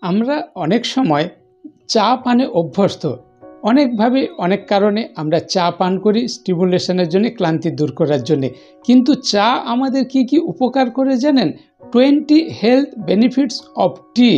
আমরা অনেক সময় চা পানে অভ্যস্ত। অনেকভাবে অনেক কারণে আমরা চা পান করি স্টিমুলেশনের জন্য, ক্লান্তি দূর করার জন্য। কিন্তু চা আমাদের কি কি উপকার করে জানেন? 20 হেলথ বেনিফিটস অফ টি।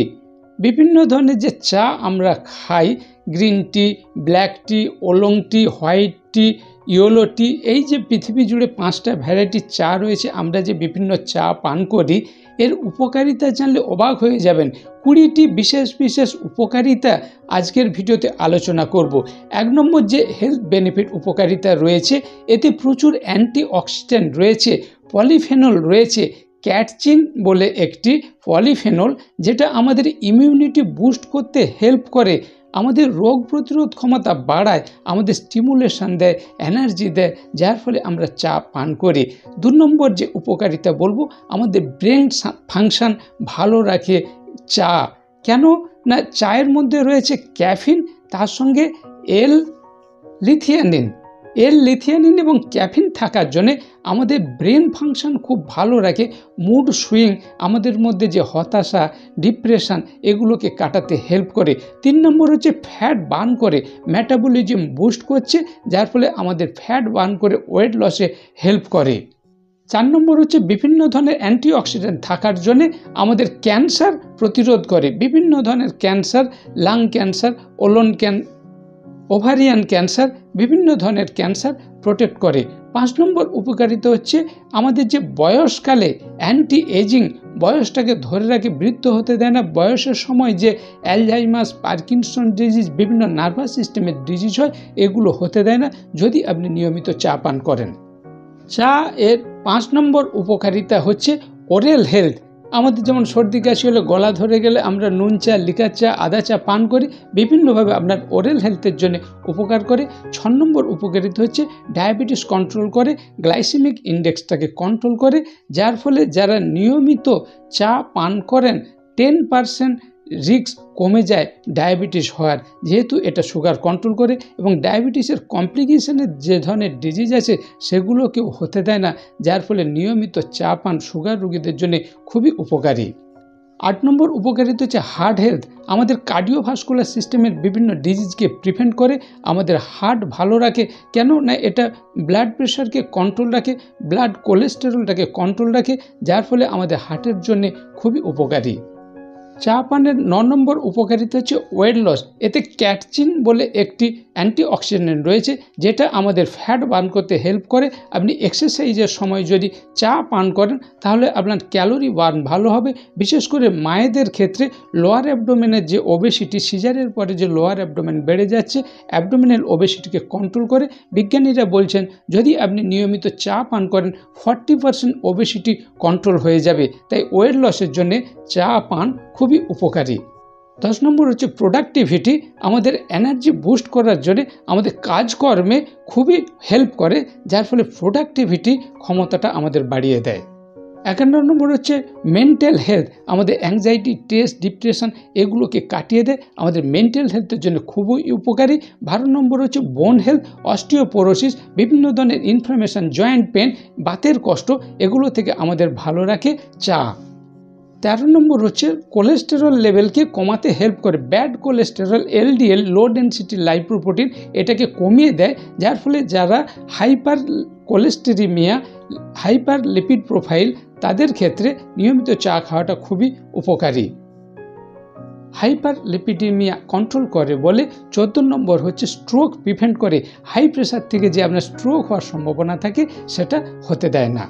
বিভিন্ন ধরনের যে চা আমরা খাই, গ্রিন টি, ব্ল্যাক টি, ওলং টি, হোয়াইট টি, ইয়েলো টি, এই যে পৃথিবী জুড়ে 5টা ভ্যারাইটির চা রয়েছে, আমরা যে বিভিন্ন চা পান করি, এর উপকারিতা জানলে অবাক হয়ে যাবেন। 20টি বিশেষ বিশেষ উপকারিতা আজকের ভিডিওতে আলোচনা করব। 1 নম্বর যে হেলথ বেনিফিট উপকারিতা রয়েছে, এতে প্রচুর অ্যান্টিঅক্সিডেন্ট রয়েছে, পলিফেনল রয়েছে। ক্যাটচিন বলে একটি পলিফেনল, যেটা আমাদের ইমিউনিটি বুস্ট করতে হেল্প করে, আমাদের রোগ প্রতিরোধ ক্ষমতা বাড়ায়, আমাদের স্টিমুলেশন দেয়, এনার্জি দেয়, যার ফলে আমরা চা পান করি। 2 নম্বর যে উপকারিতা বলবো, আমাদের ব্রেন ফাংশন ভালো রাখে চা। কেন না, চায়ের মধ্যে রয়েছে ক্যাফিন, তার সঙ্গে লিথিয়ানিন এবং ক্যাফিন থাকার জন্যে আমাদের ব্রেন ফাংশন খুব ভালো রাখে, মুড সুইং, আমাদের মধ্যে যে হতাশা, ডিপ্রেশন, এগুলোকে কাটাতে হেল্প করে। 3 নম্বর হচ্ছে ফ্যাট বার্ন করে, মেটাবলিজম বুস্ট করছে, যার ফলে আমাদের ফ্যাট বার্ন করে ওয়েট লসে হেল্প করে। 4 নম্বর হচ্ছে বিভিন্ন ধরনের অ্যান্টিঅক্সিডেন্ট থাকার জন্যে আমাদের ক্যান্সার প্রতিরোধ করে, বিভিন্ন ধরনের cancer, lung cancer, ovarian cancer, বিভিন্ন ধরনের ক্যান্সার প্রোটেক্ট করে। 5 নম্বর উপকারিতা হচ্ছে আমাদের যে বয়সকালে অ্যান্টি এজিং, বয়সটাকে ধরে রাখে, বৃদ্ধ হতে দেয় না। বয়সের সময় যে অ্যালঝাইমার্স, পার্কিনসন ডিজিজ, বিভিন্ন নার্ভাস সিস্টেমের ডিজিজ হয়, এগুলো হতে দেয় না যদি আপনি নিয়মিত চা পান করেন। চা এর 5 নম্বর উপকারিতা হচ্ছে ওরাল হেলথ। আমাদের যেমন সর্দি কাশি হলে, গলা ধরে গেলে আমরা নুন চা, লিকার চা, আদা চা পান করি, বিভিন্নভাবে আপনার ওরাল হেলথের জন্য উপকার করে। 6 নম্বর উপকারিতা হচ্ছে ডায়াবেটিস কন্ট্রোল করে, গ্লাইসেমিক ইন্ডেক্সটাকে কন্ট্রোল করে, যার ফলে যারা নিয়মিত চা পান করেন 10% রিস্ক কমে যায় ডায়াবেটিস হওয়ার, যেহেতু এটা সুগার কন্ট্রোল করে এবং ডায়াবেটিসের কমপ্লিকেশনের যে ধরনের ডিজিজ আছে সেগুলোকেও হতে দেয় না, যার ফলে নিয়মিত চা পান সুগার রোগীদের জন্য খুবই উপকারী। 8 নম্বর উপকারিতা হচ্ছে হার্ট হেলথ। আমাদের কার্ডিওভাস্কুলার সিস্টেমের বিভিন্ন ডিজিজকে প্রিভেন্ট করে, আমাদের হার্ট ভালো রাখে। কেন না, এটা ব্লাড প্রেশারকে কন্ট্রোল রাখে, ব্লাড কোলেস্টেরলটাকে কন্ট্রোল রাখে, যার ফলে আমাদের হার্টের জন্য খুবই উপকারী। চা পানের 9 নম্বর উপকারিতা হচ্ছে ওয়েট লস। এতে ক্যাটচিন বলে একটি অ্যান্টিঅক্সিডেন্ট রয়েছে, যেটা আমাদের ফ্যাট বার্ন করতে হেল্প করে। আপনি এক্সারসাইজের সময় যদি চা পান করেন, তাহলে আপনার ক্যালোরি বার্ন ভালো হবে। বিশেষ করে মায়েদের ক্ষেত্রে লোয়ার অ্যাবডোমেনের যে ওবেসিটি, সিজারের পরে যে লোয়ার অ্যাবডোমেন বেড়ে যাচ্ছে, অ্যাবডোমিনাল ওবেসিটিকে কন্ট্রোল করে। বিজ্ঞানীরা বলছেন যদি আপনি নিয়মিত চা পান করেন, 40% ওবেসিটি কন্ট্রোল হয়ে যাবে। তাই ওয়েট লসের জন্যে চা পান খুবই উপকারী। 10 নম্বর হচ্ছে প্রোডাক্টিভিটি। আমাদের এনার্জি বুস্ট করার জন্য আমাদের কাজকর্মে খুবই হেল্প করে, যার ফলে প্রোডাক্টিভিটি ক্ষমতাটা আমাদের বাড়িয়ে দেয়। 11 নম্বর হচ্ছে মেন্টাল হেলথ। আমাদের অ্যাংজাইটি, স্ট্রেস, ডিপ্রেশন, এগুলোকে কাটিয়ে দেয়, আমাদের মেন্টাল হেলথের জন্য খুবই উপকারী। 12 নম্বর হচ্ছে বোন হেলথ, অস্টিওপোরোসিস, বিভিন্ন ধরনের ইনফ্লামেশন, জয়েন্ট পেন, বাতের কষ্ট, এগুলো থেকে আমাদের ভালো রাখে চা। 13 নম্বর হচ্ছে কোলেস্টেরল লেভেলকে কমাতে হেল্প করে। ব্যাড কোলেস্টেরল, এলডিএল, লো ডেনসিটি লাইপোপ্রোটিন, এটাকে কমিয়ে দেয়, যার ফলে যারা হাইপার কোলেস্টেরিমিয়া, হাইপার লিপিড প্রোফাইল, তাদের ক্ষেত্রে নিয়মিত চা খাওয়াটা খুবই উপকারী। হাইপার লিপিডিমিয়া কন্ট্রোল করে বলে। 14 নম্বর হচ্ছে স্ট্রোক প্রিভেন্ট করে। হাই প্রেশার থেকে যে আপনার স্ট্রোক হওয়ার সম্ভাবনা থাকে, সেটা হতে দেয় না।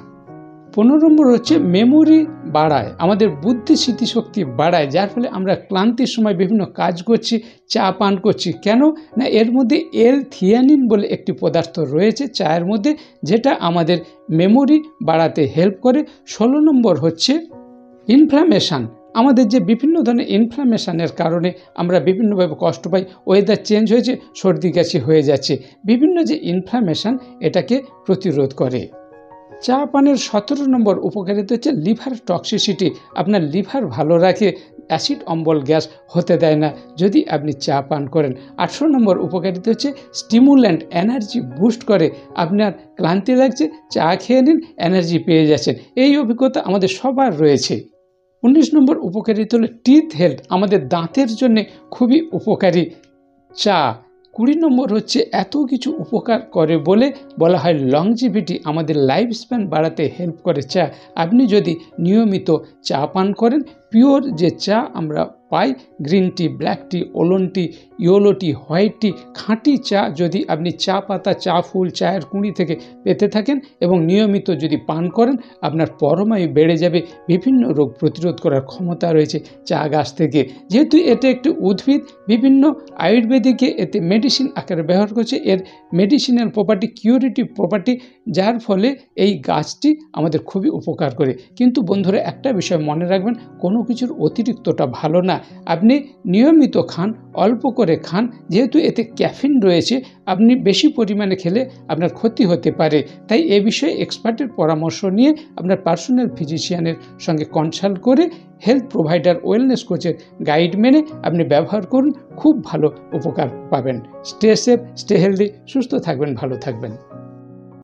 15 নম্বর হচ্ছে মেমোরি বাড়ায়, আমাদের বুদ্ধি স্মৃতিশক্তি বাড়ায়, যার ফলে আমরা ক্লান্তির সময় বিভিন্ন কাজ করছি, চা পান করছি। কেন না, এর মধ্যে থিয়ানিন বলে একটি পদার্থ রয়েছে চায়ের মধ্যে, যেটা আমাদের মেমোরি বাড়াতে হেল্প করে। 16 নম্বর হচ্ছে ইনফ্লামেশন। আমাদের যে বিভিন্ন ধরনের ইনফ্লামেশনের কারণে আমরা বিভিন্নভাবে কষ্ট পাই, ওয়েদার চেঞ্জ হয়েছে, সর্দি কাশি হয়ে যাচ্ছে, বিভিন্ন যে ইনফ্লামেশন, এটাকে প্রতিরোধ করে। চা পানের 17 নম্বর উপকারিতা হচ্ছে লিভার টক্সিসিটি। আপনার লিভার ভালো রাখে, অ্যাসিড অম্বল গ্যাস হতে দেয় না যদি আপনি চা পান করেন। 18 নম্বর উপকারিতা হচ্ছে স্টিমুল্যান্ট, এনার্জি বুস্ট করে। আপনার ক্লান্তি লাগছে, চা খেয়ে নিন, এনার্জি পেয়ে যাচ্ছেন। এই অভিজ্ঞতা আমাদের সবার রয়েছে। 19 নম্বর উপকারিতা হলো টিথ হেলথ, আমাদের দাঁতের জন্য খুবই উপকারী চা। 20 নম্বর হচ্ছে এত কিছু উপকার করে বলে বলা হয় লংজিভিটি, আমাদের লাইফ স্প্যান বাড়াতে হেল্প করে চা। আপনি যদি নিয়মিত চা পান করেন, পিওর যে চা আমরা পাই, গ্রিন টি, ব্ল্যাক টি, ওলন টি, ইয়েলো টি, হোয়াইট টি, খাঁটি চা যদি আপনি চা পাতা, চা ফুল, চায়ের কুঁড়ি থেকে পেতে থাকেন এবং নিয়মিত যদি পান করেন, আপনার পরমায়ু বেড়ে যাবে, বিভিন্ন রোগ প্রতিরোধ করার ক্ষমতা রয়েছে চা গাছ থেকে। যেহেতু এটা একটি উদ্ভিদ, বিভিন্ন আয়ুর্বেদিকে এতে মেডিসিন আকারে ব্যবহার করছে, এর মেডিসিনাল প্রপার্টি, কিউরেটিভ প্রপার্টি, যার ফলে এই গাছটি আমাদের খুবই উপকার করে। কিন্তু বন্ধুরা একটা বিষয় মনে রাখবেন, কোনো কিছুর অতিরিক্তটা ভালো না। আপনি নিয়মিত খান, অল্প করে খান, যেহেতু এতে ক্যাফিন রয়েছে, আপনি বেশি পরিমাণে খেলে আপনার ক্ষতি হতে পারে। তাই এ বিষয়ে এক্সপার্টের পরামর্শ নিয়ে আপনার পার্সোনাল ফিজিশিয়ানের সঙ্গে কনসাল্ট করে হেলথ প্রোভাইডার, ওয়েলনেস কোচের গাইড মেনে আপনি ব্যবহার করুন, খুব ভালো উপকার পাবেন। স্টে সেফ, স্টে হেলদি, সুস্থ থাকবেন, ভালো থাকবেন।